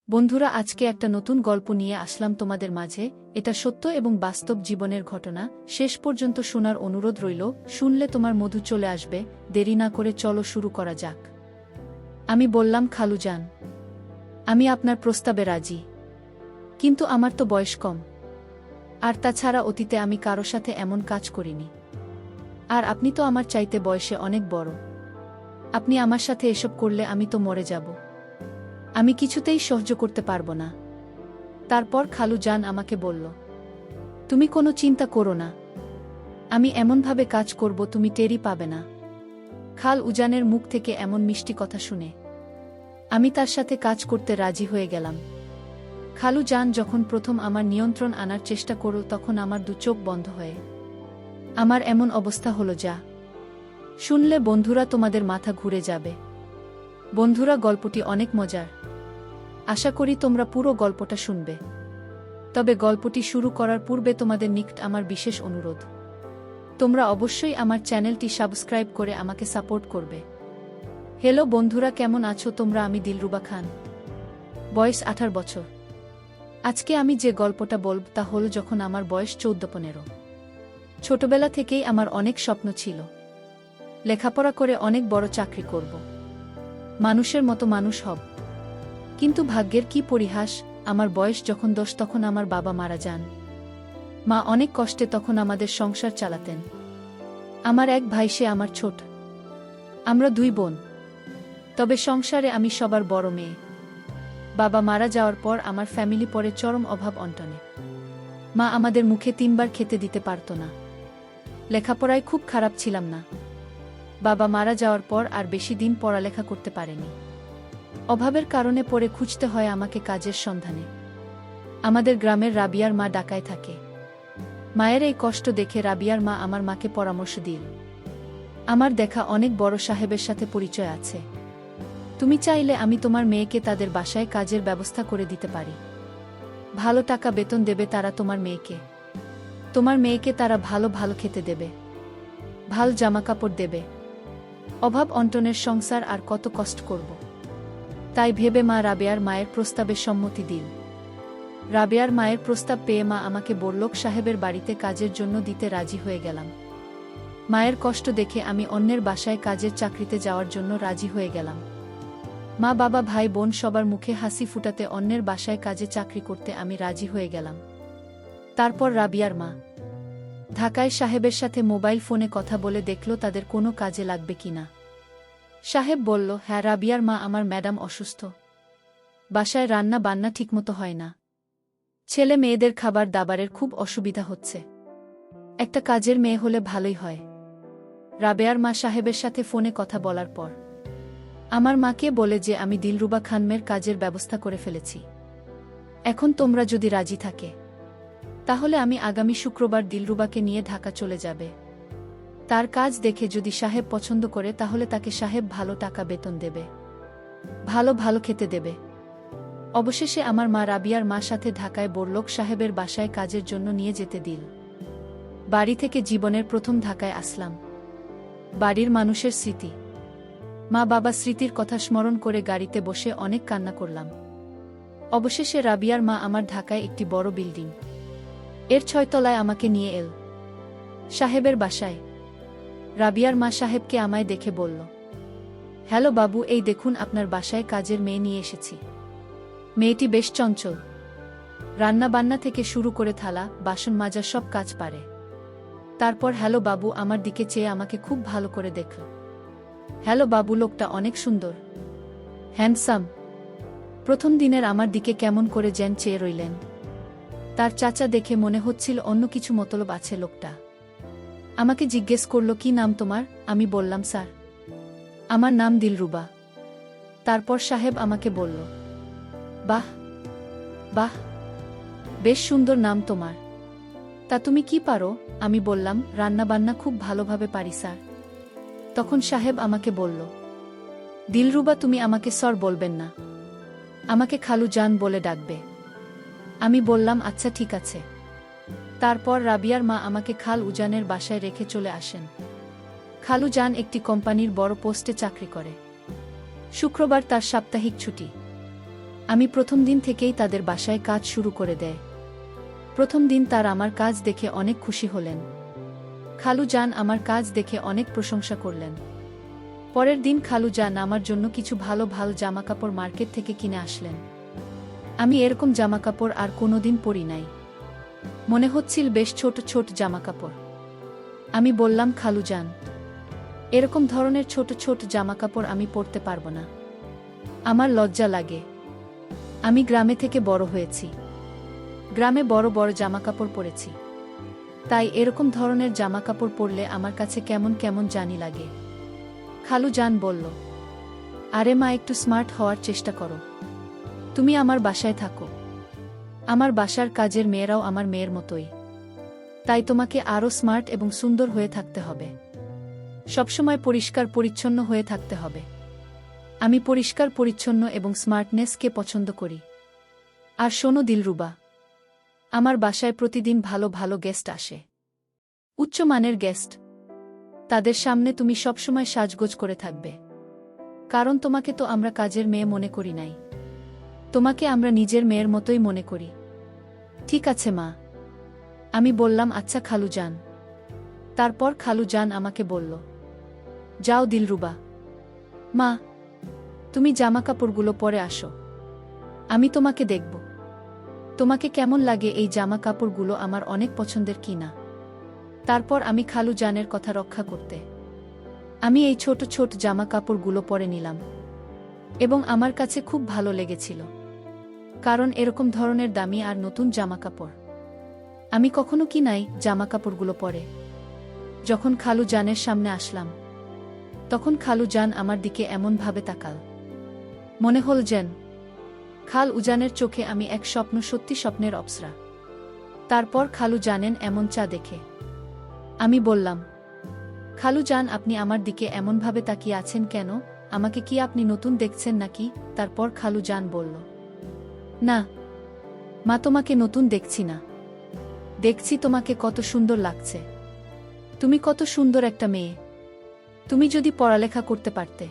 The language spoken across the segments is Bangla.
বন্ধুরা, আজকে একটা নতুন গল্প নিয়ে আসলাম তোমাদের মাঝে। এটা সত্য এবং বাস্তব জীবনের ঘটনা। শেষ পর্যন্ত শোনার অনুরোধ রইল। শুনলে তোমার মধু চলে আসবে। দেরি না করে চলো শুরু করা যাক। আমি বললাম, খালুজান, আমি আপনার প্রস্তাবে রাজি, কিন্তু আমার তো বয়স কম, আর তাছাড়া অতীতে আমি কারো সাথে এমন কাজ করিনি। আর আপনি তো আমার চাইতে বয়সে অনেক বড়। আপনি আমার সাথে এসব করলে আমি তো মরে যাব। আমি কিছুতেই সহ্য করতে পারবো না। তারপর খালুজান আমাকে বলল, তুমি কোনো চিন্তা করো না, আমি এমনভাবে কাজ করব তুমি টেরই পাবে না। খাল উজানের মুখ থেকে এমন মিষ্টি কথা শুনে আমি তার সাথে কাজ করতে রাজি হয়ে গেলাম। খালুজান যখন প্রথম আমার নিয়ন্ত্রণ আনার চেষ্টা করল, তখন আমার দু চোখ বন্ধ হয়ে আমার এমন অবস্থা হলো যা শুনলে বন্ধুরা তোমাদের মাথা ঘুরে যাবে। বন্ধুরা, গল্পটি অনেক মজার। আশা করি তোমরা পুরো গল্পটা শুনবে। তবে গল্পটি শুরু করার পূর্বে তোমাদের নিকট আমার বিশেষ অনুরোধ, তোমরা অবশ্যই আমার চ্যানেলটি সাবস্ক্রাইব করে আমাকে সাপোর্ট করবে। হ্যালো বন্ধুরা, কেমন আছো তোমরা? আমি দিলরুবা খান, বয়স 18 বছর। আজকে আমি যে গল্পটা বলব তা হল যখন আমার বয়স 14-15। ছোটবেলা থেকেই আমার অনেক স্বপ্ন ছিল, লেখাপড়া করে অনেক বড় চাকরি করব, মানুষের মতো মানুষ হব। কিন্তু ভাগ্যের কি পরিহাস, আমার বয়স যখন 10 তখন আমার বাবা মারা যান। মা অনেক কষ্টে তখন আমাদের সংসার চালাতেন। আমার এক ভাই, সে আমার ছোট। আমরা 2 বোন, তবে সংসারে আমি সবার বড় মেয়ে। বাবা মারা যাওয়ার পর আমার ফ্যামিলি পড়ে চরম অভাব অনটনে। মা আমাদের মুখে 3 বার খেতে দিতে পারত না। লেখাপড়ায় খুব খারাপ ছিলাম না। বাবা মারা যাওয়ার পর আর বেশি দিন পড়ালেখা করতে পারেনি। অভাবের কারণে পড়ে খুঁজতে হয় আমাকে কাজের সন্ধানে। আমাদের গ্রামের রাবিয়ার মা ঢাকায় থাকে। মায়ের এই কষ্ট দেখে রাবিয়ার মা আমার মাকে পরামর্শ দিল, আমার দেখা অনেক বড় সাহেবের সাথে পরিচয় আছে, তুমি চাইলে আমি তোমার মেয়েকে তাদের বাসায় কাজের ব্যবস্থা করে দিতে পারি। ভালো টাকা বেতন দেবে তারা তোমার মেয়েকে তারা ভালো ভালো খেতে দেবে, ভালো জামাকাপড় দেবে। অভাব অনটনের সংসার আর কত কষ্ট করব। তাই ভেবে মা রাবেয়ার মায়ের প্রস্তাবে সম্মতি দিল। রাবেয়ার মায়ের প্রস্তাব পেয়ে মা আমাকে বড়লোক সাহেবের বাড়িতে কাজের জন্য দিতে রাজি হয়ে গেলাম। মায়ের কষ্ট দেখে আমি অন্যের বাসায় কাজের চাকরিতে যাওয়ার জন্য রাজি হয়ে গেলাম। মা, বাবা, ভাই, বোন সবার মুখে হাসি ফুটাতে অন্যের বাসায় কাজে চাকরি করতে আমি রাজি হয়ে গেলাম। তারপর রাবিয়ার মা ঢাকায় সাহেবের সাথে মোবাইল ফোনে কথা বলে দেখল তাদের কোনো কাজে লাগবে কিনা। সাহেব বলল, হ্যাঁ রাবিয়ার মা, আমার ম্যাডাম অসুস্থ, বাসায় রান্না বান্না ঠিকমতো হয় না, ছেলে মেয়েদের খাবার দাবারের খুব অসুবিধা হচ্ছে, একটা কাজের মেয়ে হলে ভালোই হয়। রাবেয়ার মা সাহেবের সাথে ফোনে কথা বলার পর আমার মাকে বলে যে আমি দিলরুবা খানমের কাজের ব্যবস্থা করে ফেলেছি। এখন তোমরা যদি রাজি থাকে তাহলে আমি আগামী শুক্রবার দিলরুবাকে নিয়ে ঢাকা চলে যাবে। তার কাজ দেখে যদি সাহেব পছন্দ করে তাহলে তাকে সাহেব ভালো টাকা বেতন দেবে, ভালো ভালো খেতে দেবে। অবশেষে আমার মা রাবিয়ার মার সাথে ঢাকায় বড়লোক সাহেবের বাসায় কাজের জন্য নিয়ে যেতে দিল। বাড়ি থেকে জীবনের প্রথম ঢাকায় আসলাম। বাড়ির মানুষের স্মৃতি, মা বাবা স্মৃতির কথা স্মরণ করে গাড়িতে বসে অনেক কান্না করলাম। অবশেষে রাবিয়ার মা আমার ঢাকায় একটি বড় বিল্ডিং এর 6 তলায় আমাকে নিয়ে এল সাহেবের বাসায়। রাবিয়ার মা সাহেবকে আমায় দেখে বলল, হ্যালো বাবু, এই দেখুন আপনার বাসায় কাজের মেয়ে নিয়ে এসেছি। মেয়েটি বেশ চঞ্চল, রান্না বান্না থেকে শুরু করে থালা বাসন মাজা সব কাজ পারে। তারপর হ্যালো বাবু আমার দিকে চেয়ে আমাকে খুব ভালো করে দেখল। হ্যালো বাবু, লোকটা অনেক সুন্দর, হ্যান্ডসাম। প্রথম দিনের আমার দিকে কেমন করে যেন চেয়ে রইলেন। তার চাচা দেখে মনে হচ্ছিল অন্য কিছু মতলব আছে লোকটা। আমাকে জিজ্ঞেস করল, কি নাম তোমার? আমি বললাম, স্যার, আমার নাম দিলরুবা। তারপর সাহেব আমাকে বলল, বাহ বাহ, বেশ সুন্দর নাম তোমার। তা তুমি কি পারো? আমি বললাম, রান্না বান্না খুব ভালোভাবে পারি স্যার। তখন সাহেব আমাকে বলল, দিলরুবা, তুমি আমাকে স্যার বলবেন না, আমাকে খালুজান বলে ডাকবে। আমি বললাম, আচ্ছা ঠিক আছে। তারপর রাবিয়ার মা আমাকে খাল উজানের বাসায় রেখে চলে আসেন। খালুজান একটি কোম্পানির বড় পোস্টে চাকরি করে। শুক্রবার তার সাপ্তাহিক ছুটি। আমি প্রথম দিন থেকেই তাদের বাসায় কাজ শুরু করে দেয়। প্রথম দিন তার আমার কাজ দেখে অনেক খুশি হলেন। খালু জান আমার কাজ দেখে অনেক প্রশংসা করলেন। পরের দিন খালু জান আমার জন্য কিছু ভালো ভালো জামাকাপড় মার্কেট থেকে কিনে আসলেন। আমি এরকম জামাকাপড় আর কোনোদিন পরি নাই। মনে হচ্ছিল বেশ ছোট ছোট জামাকাপড়। আমি বললাম, খালু জান, এরকম ধরনের ছোট ছোট জামাকাপড় আমি পরতে পারবো না। আমার লজ্জা লাগে। আমি গ্রামে থেকে বড় হয়েছি, গ্রামে বড় বড় জামাকাপড় পরেছি, তাই এরকম ধরনের জামাকাপড় পরলে আমার কাছে কেমন কেমন জানি লাগে। খালু জান বলল, আরে মা, একটু স্মার্ট হওয়ার চেষ্টা করো। তুমি আমার বাসায় থাকো। আমার বাসার কাজের মেয়েরাও আমার মেয়ের মতোই, তাই তোমাকে আরও স্মার্ট এবং সুন্দর হয়ে থাকতে হবে। সবসময় পরিষ্কার পরিচ্ছন্ন হয়ে থাকতে হবে। আমি পরিষ্কার পরিচ্ছন্ন এবং স্মার্টনেসকে পছন্দ করি। আর শোনো দিলরুবা, আমার বাসায় প্রতিদিন ভালো ভালো গেস্ট আসে, উচ্চমানের গেস্ট। তাদের সামনে তুমি সবসময় সাজগোজ করে থাকবে, কারণ তোমাকে তো আমরা কাজের মেয়ে মনে করি নাই, তোমাকে আমরা নিজের মেয়ের মতোই মনে করি। ঠিক আছে মা। আমি বললাম, আচ্ছা খালু জান। তারপর খালু জান আমাকে বলল, যাও দিলরুবা, মা, তুমি জামাকাপড়গুলো পরে আসো, আমি তোমাকে দেখব। তোমাকে কেমন লাগে এই জামা কাপড়গুলো আমার অনেক পছন্দের কিনা। তারপর আমি খালু জানের কথা রক্ষা করতে আমি এই ছোট ছোট জামা কাপড়গুলো পরে নিলাম, এবং আমার কাছে খুব ভালো লেগেছিল, কারণ এরকম ধরনের দামি আর নতুন জামা কাপড় আমি কখনো কিনাই। জামা কাপড়গুলো পরে যখন খালু জানের সামনে আসলাম, তখন খালু জান আমার দিকে এমনভাবে তাকাল, মনে হল যেন খাল উজানের চোখে আমি এক স্বপ্ন, সত্যি স্বপ্নের অপ্সরা। তারপর খালু জানেন এমন চা দেখে আমি বললাম, খালু জান, আপনি আমার দিকে এমনভাবে তাকিয়ে আছেন কেন? আমাকে কি আপনি নতুন দেখছেন নাকি? তারপর খালু জান বলল, না মা, তোমাকে নতুন দেখছি না, দেখছি তোমাকে কত সুন্দর লাগছে। তুমি কত সুন্দর একটা মেয়ে। তুমি যদি পড়ালেখা করতে পারতে,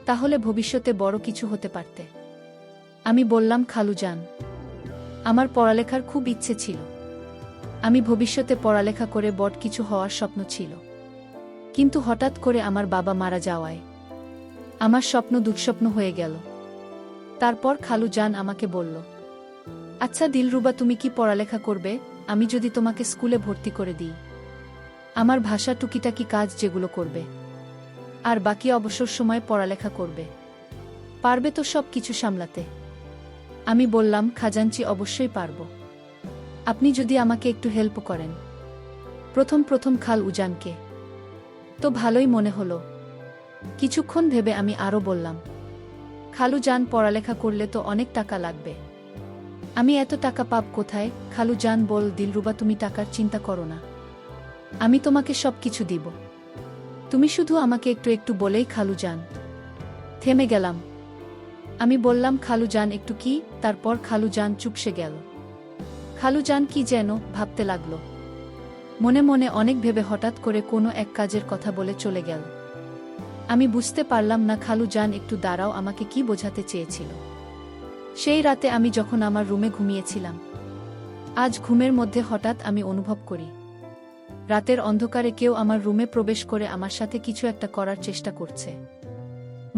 তাহলে ভবিষ্যতে বড় কিছু হতে পারতে। আমি বললাম, খালু জান, আমার পড়ালেখার খুব ইচ্ছে ছিল। আমি ভবিষ্যতে পড়ালেখা করে বড় কিছু হওয়ার স্বপ্ন ছিল, কিন্তু হঠাৎ করে আমার বাবা মারা যাওয়ায় আমার স্বপ্ন দুঃস্বপ্ন হয়ে গেল। তারপর খালু জান আমাকে বলল, আচ্ছা দিলরুবা, তুমি কি পড়ালেখা করবে? আমি যদি তোমাকে স্কুলে ভর্তি করে দিই, আমার ভাষা টুকিটাকি কাজ যেগুলো করবে, আর বাকি অবসর সময় পড়ালেখা করবে, পারবে তো সব কিছু সামলাতে? আমি বললাম, খাজাঞ্চি, অবশ্যই পারব, আপনি যদি আমাকে একটু হেল্প করেন। প্রথম প্রথম খাল উজানকে তো ভালোই মনে হলো। কিছুক্ষণ ভেবে আমি আরও বললাম, খালু জান, পড়ালেখা করলে তো অনেক টাকা লাগবে, আমি এত টাকা পাব কোথায়? খালু জান বল, দিলরুবা, তুমি টাকার চিন্তা করো না, আমি তোমাকে সব কিছু দিব, তুমি শুধু আমাকে একটু একটু বলেই। খালু জান থেমে গেলাম। আমি বললাম, খালু জান একটু কি? তারপর খালু জান চুপসে গেল। খালু জান কি যেন ভাবতে লাগল, মনে মনে অনেক ভেবে হঠাৎ করে কোনো এক কাজের কথা বলে চলে গেল। আমি বুঝতে পারলাম না খালু জান একটু দাঁড়াও আমাকে কি বোঝাতে চেয়েছিল। সেই রাতে আমি যখন আমার রুমে ঘুমিয়েছিলাম, আজ ঘুমের মধ্যে হঠাৎ আমি অনুভব করি রাতের অন্ধকারে কেউ আমার রুমে প্রবেশ করে আমার সাথে কিছু একটা করার চেষ্টা করছে।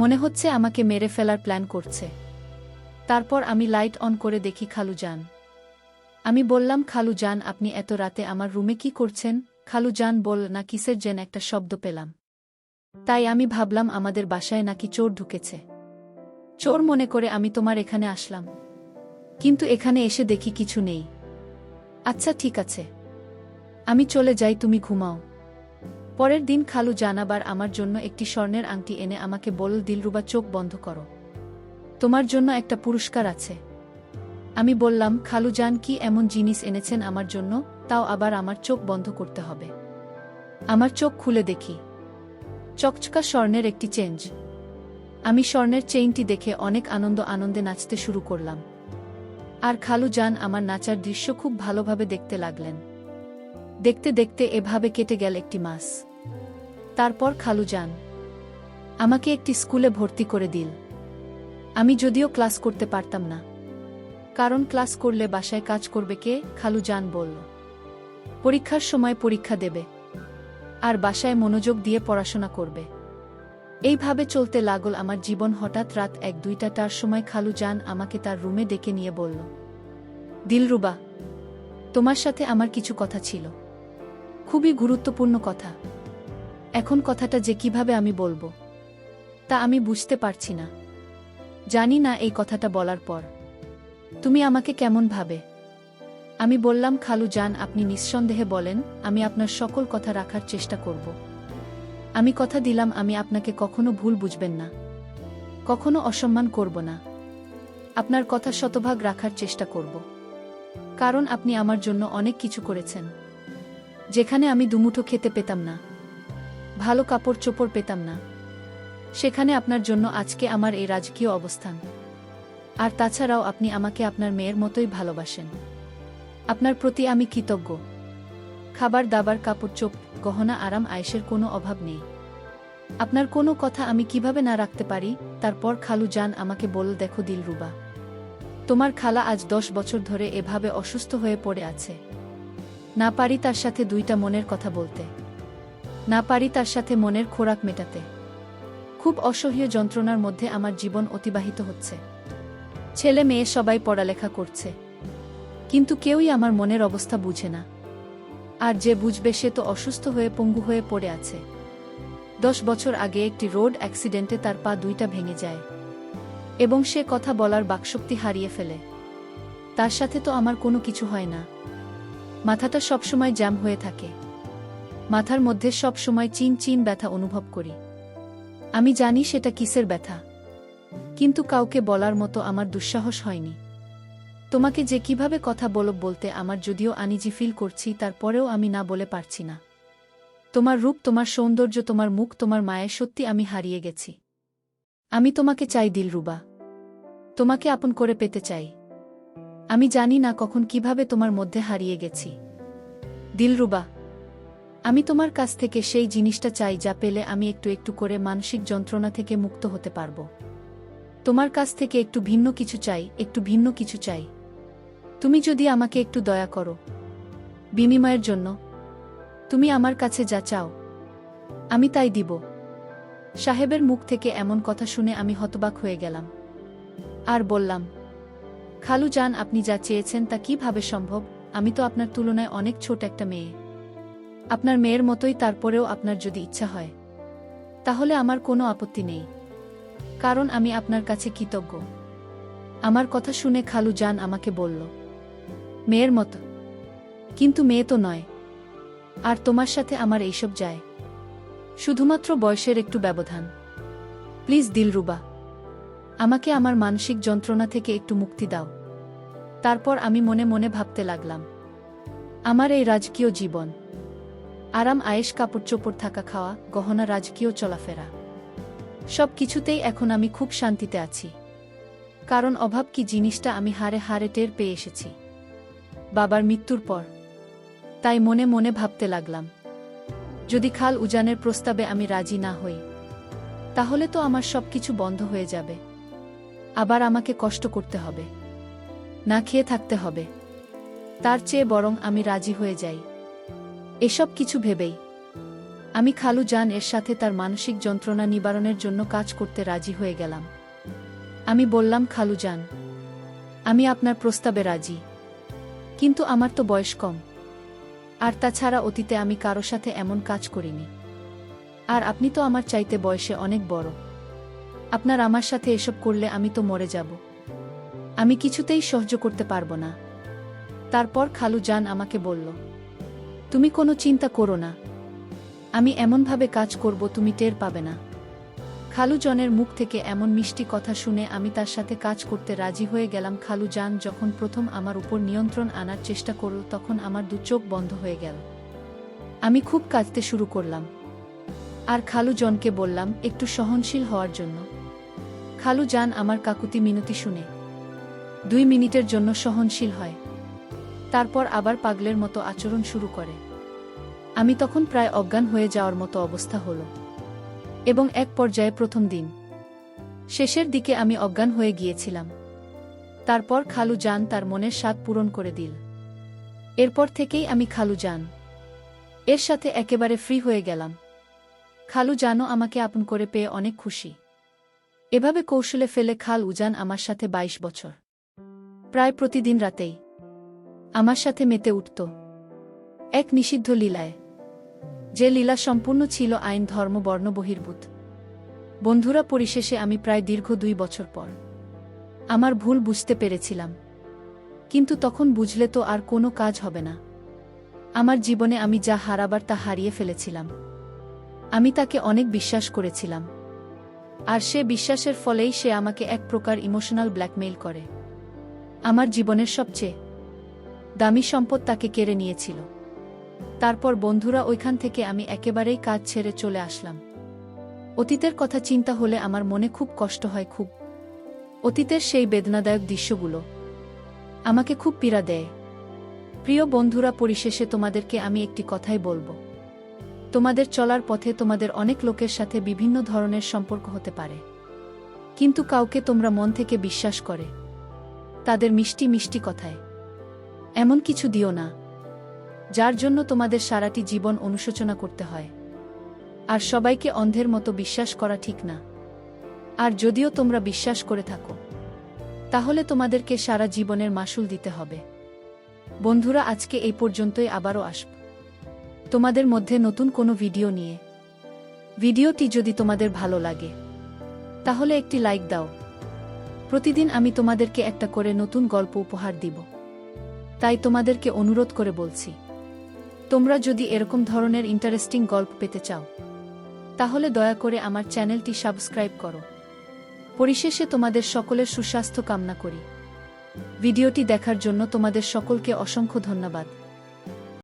মনে হচ্ছে আমাকে মেরে ফেলার প্ল্যান করছে। তারপর আমি লাইট অন করে দেখি খালু জান। আমি বললাম, খালু জান, আপনি এত রাতে আমার রুমে কি করছেন? খালু জান বল, না কিসের যেন একটা শব্দ পেলাম, তাই আমি ভাবলাম আমাদের বাসায় নাকি চোর ঢুকেছে। চোর মনে করে আমি তোমার এখানে আসলাম, কিন্তু এখানে এসে দেখি কিছু নেই। আচ্ছা ঠিক আছে, আমি চলে যাই, তুমি ঘুমাও। পরের দিন খালু জান আবার আমার জন্য একটি স্বর্ণের আংটি এনে আমাকে বলল, দিলরুবা, চোখ বন্ধ করো, তোমার জন্য একটা পুরস্কার আছে। আমি বললাম, খালু জান, কি এমন জিনিস এনেছেন আমার জন্য? তাও আবার আমার চোখ বন্ধ করতে হবে? আমার চোখ খুলে দেখি চকচকা স্বর্ণের একটি চেঞ্জ। আমি স্বর্ণের চেইনটি দেখে অনেক আনন্দে নাচতে শুরু করলাম, আর খালু জান আমার নাচার দৃশ্য খুব ভালোভাবে দেখতে লাগলেন। দেখতে দেখতে এভাবে কেটে গেল একটি মাস। তারপর খালু জান আমাকে একটি স্কুলে ভর্তি করে দিল। আমি যদিও ক্লাস করতে পারতাম না, কারণ ক্লাস করলে বাসায় কাজ করবে কে, খালু জান বলল। পরীক্ষার সময় পরীক্ষা দেবে, আর বাসায় মনোযোগ দিয়ে পড়াশোনা করবে। এইভাবে চলতে লাগল আমার জীবন। হঠাৎ রাত 1-2টার সময় খালু জান আমাকে তার রুমে ডেকে নিয়ে বলল, দিলরুবা, তোমার সাথে আমার কিছু কথা ছিল, খুবই গুরুত্বপূর্ণ কথা। এখন কথাটা যে কিভাবে আমি বলবো তা আমি বুঝতে পারছি না। জানি না এই কথাটা বলার পর তুমি আমাকে কেমন ভাবে। আমি বললাম, খালু জান, আপনি নিঃসন্দেহে বলেন, আমি আপনার সকল কথা রাখার চেষ্টা করব। আমি কথা দিলাম আমি আপনাকে কখনো ভুল বুঝবেন না, কখনো অসম্মান করব না। আপনার কথা শতভাগ রাখার চেষ্টা করব, কারণ আপনি আমার জন্য অনেক কিছু করেছেন। যেখানে আমি দুমুঠো খেতে পেতাম না, ভালো কাপড় চোপড় পেতাম না, সেখানে আপনার জন্য আজকে আমার এই রাজকীয় অবস্থান। আর তাছাড়াও আপনি আমাকে আপনার মেয়ের মতোই ভালোবাসেন। আপনার প্রতি আমি কৃতজ্ঞ। খাবার দাবার, কাপড় চোপ, গহনা, আরাম আয়েশের কোনো অভাব নেই। আপনার কোনো কথা আমি কিভাবে না রাখতে পারি। তারপর খালু জান আমাকে বলল, দেখো দিলরুবা, তোমার খালা আজ 10 বছর ধরে এভাবে অসুস্থ হয়ে পড়ে আছে। না পারি তার সাথে 2টা মনের কথা বলতে, না পারি তার সাথে মনের খোরাক মেটাতে। খুব অসহ্য যন্ত্রণার মধ্যে আমার জীবন অতিবাহিত হচ্ছে। ছেলে মেয়ে সবাই পড়ালেখা করছে, কিন্তু কেউই আমার মনের অবস্থা বুঝে না। আর যে বুঝবে সে তো অসুস্থ হয়ে পঙ্গু হয়ে পড়ে আছে। 10 বছর আগে একটি রোড অ্যাক্সিডেন্টে তার পা 2টা ভেঙে যায় এবং সে কথা বলার বাকশক্তি হারিয়ে ফেলে। তার সাথে তো আমার কোনো কিছু হয় না। মাথাটা সবসময় জ্যাম হয়ে থাকে, মাথার মধ্যে সব সময় চিন চিন ব্যথা অনুভব করি। আমি জানি সেটা কিসের ব্যথা, কিন্তু কাউকে বলার মতো আমার দুঃসাহস হয়নি। তোমাকে যে কিভাবে কথা বলতে আমার যদিও আনিজি ফিল করছি, তারপরেও আমি না বলে পারছি না। তোমার রূপ, তোমার সৌন্দর্য, তোমার মুখ, তোমার মায়ে, সত্যি আমি হারিয়ে গেছি। আমি তোমাকে চাই দিলরুবা, তোমাকে আপন করে পেতে চাই। আমি জানি না কখন কিভাবে তোমার মধ্যে হারিয়ে গেছি। দিলরুবা, আমি তোমার কাছ থেকে সেই জিনিসটা চাই যা পেলে আমি একটু একটু করে মানসিক যন্ত্রণা থেকে মুক্ত হতে পারব। তোমার কাছ থেকে একটু ভিন্ন কিছু চাই, একটু ভিন্ন কিছু চাই। তুমি যদি আমাকে একটু দয়া করো, বিনিময়ের জন্য তুমি আমার কাছে যা চাও আমি তাই দিব। সাহেবের মুখ থেকে এমন কথা শুনে আমি হতবাক হয়ে গেলাম আর বললাম, খালু জান, আপনি যা চেয়েছেন তা কিভাবে সম্ভব? আমি তো আপনার তুলনায় অনেক ছোট একটা মেয়ে, আপনার মেয়ের মতোই। তারপরেও আপনার যদি ইচ্ছা হয় তাহলে আমার কোনো আপত্তি নেই, কারণ আমি আপনার কাছে কৃতজ্ঞ। আমার কথা শুনে খালু জান আমাকে বলল, মেয়ের মতো? কিন্তু মেয়ে তো নয়। আর তোমার সাথে আমার এইসব যায়, শুধুমাত্র বয়সের একটু ব্যবধান। প্লিজ দিলরুবা, আমাকে আমার মানসিক যন্ত্রণা থেকে একটু মুক্তি দাও। তারপর আমি মনে মনে ভাবতে লাগলাম, আমার এই রাজকীয় জীবন, আরাম আয়েশ, কাপড় চোপড়, থাকা খাওয়া, গহনা, রাজকীয় চলাফেরা, সব কিছুতেই এখন আমি খুব শান্তিতে আছি। কারণ অভাব কি জিনিসটা আমি হারে হারে টের পেয়ে এসেছি বাবার মৃত্যুর পর। তাই মনে মনে ভাবতে লাগলাম, যদি খাল উজানের প্রস্তাবে আমি রাজি না হই, তাহলে তো আমার সবকিছু বন্ধ হয়ে যাবে। আবার আমাকে কষ্ট করতে হবে, না খেয়ে থাকতে হবে। তার চেয়ে বরং আমি রাজি হয়ে যাই। এসব কিছু ভেবেই আমি খালু জান এর সাথে তার মানসিক যন্ত্রণা নিবারণের জন্য কাজ করতে রাজি হয়ে গেলাম। আমি বললাম, খালু জান, আমি আপনার প্রস্তাবে রাজি, কিন্তু আমার তো বয়স কম। আর তাছাড়া অতীতে আমি কারো সাথে এমন কাজ করিনি। আর আপনি তো আমার চাইতে বয়সে অনেক বড়। আপনার আমার সাথে এসব করলে আমি তো মরে যাব। আমি কিছুতেই সহ্য করতে পারবো না। তারপর খালু জান আমাকে বলল, তুমি কোনো চিন্তা করো না, আমি এমনভাবে কাজ করব তুমি টের পাবে না। খালু জনের মুখ থেকে এমন মিষ্টি কথা শুনে আমি তার সাথে কাজ করতে রাজি হয়ে গেলাম। খালু জান যখন প্রথম আমার উপর নিয়ন্ত্রণ আনার চেষ্টা করল, তখন আমার 2 চোখ বন্ধ হয়ে গেল। আমি খুব কাঁদতে শুরু করলাম আর খালু জনকে বললাম একটু সহনশীল হওয়ার জন্য। খালু জান আমার কাকুতি মিনতি শুনে 2 মিনিটের জন্য সহনশীল হয়, তারপর আবার পাগলের মতো আচরণ শুরু করে। আমি তখন প্রায় অজ্ঞান হয়ে যাওয়ার মতো অবস্থা হলো এবং এক পর্যায়ে প্রথম দিন শেষের দিকে আমি অজ্ঞান হয়ে গিয়েছিলাম। তারপর খালু জান তার মনের স্বাদ পূরণ করে দিল। এরপর থেকেই আমি খালু জান এর সাথে একেবারে ফ্রি হয়ে গেলাম। খালু জানও আমাকে আপন করে পেয়ে অনেক খুশি। এভাবে কৌশলে ফেলে খাল উজান আমার সাথে 22 বছর প্রায় প্রতিদিন রাতেই আমার সাথে মেতে উঠত এক নিষিদ্ধ লীলায়, যে লীলা সম্পূর্ণ ছিল আইন ধর্ম বর্ণ বহির্ভূত। বন্ধুরা, পরিশেষে আমি প্রায় দীর্ঘ 2 বছর পর আমার ভুল বুঝতে পেরেছিলাম। কিন্তু তখন বুঝলে তো আর কোনো কাজ হবে না। আমার জীবনে আমি যা হারাবার তা হারিয়ে ফেলেছিলাম। আমি তাকে অনেক বিশ্বাস করেছিলাম, আর সে বিশ্বাসের ফলেই সে আমাকে এক প্রকার ইমোশনাল ব্ল্যাকমেইল করে। আমার জীবনের সবচেয়ে দামি সম্পদ তাকে কেড়ে নিয়েছিল। তারপর বন্ধুরা, ওইখান থেকে আমি একেবারেই কাজ ছেড়ে চলে আসলাম। অতীতের কথা চিন্তা হলে আমার মনে খুব কষ্ট হয়। খুব অতীতের সেই বেদনাদায়ক দৃশ্যগুলো আমাকে খুব পীড়া দেয়। প্রিয় বন্ধুরা, পরিশেষে তোমাদেরকে আমি একটি কথাই বলবো। তোমাদের চলার পথে তোমাদের অনেক লোকের সাথে বিভিন্ন ধরনের সম্পর্ক হতে পারে, কিন্তু কাউকে তোমরা মন থেকে বিশ্বাস করে তাদের মিষ্টি মিষ্টি কথায় এমন কিছু দিও না যার জন্য তোমাদের সারাটি জীবন অনুশোচনা করতে হয়। আর সবাইকে অন্ধের মতো বিশ্বাস করা ঠিক না। আর যদিও তোমরা বিশ্বাস করে থাকো, তাহলে তোমাদেরকে সারা জীবনের মাসুল দিতে হবে। বন্ধুরা, আজকে এই পর্যন্তই। আবারও আসব তোমাদের মধ্যে নতুন কোনো ভিডিও নিয়ে। ভিডিওটি যদি তোমাদের ভালো লাগে তাহলে একটি লাইক দাও। প্রতিদিন আমি তোমাদেরকে একটা করে নতুন গল্প উপহার দিব, তাই তোমাদেরকে অনুরোধ করে বলছি, তোমরা যদি এরকম ধরনের ইন্টারেস্টিং গল্প পেতে চাও তাহলে দয়া করে আমার চ্যানেলটি সাবস্ক্রাইব করো। পরিশেষে তোমাদের সকলের সুস্বাস্থ্য কামনা করি। ভিডিওটি দেখার জন্য তোমাদের সকলকে অসংখ্য ধন্যবাদ।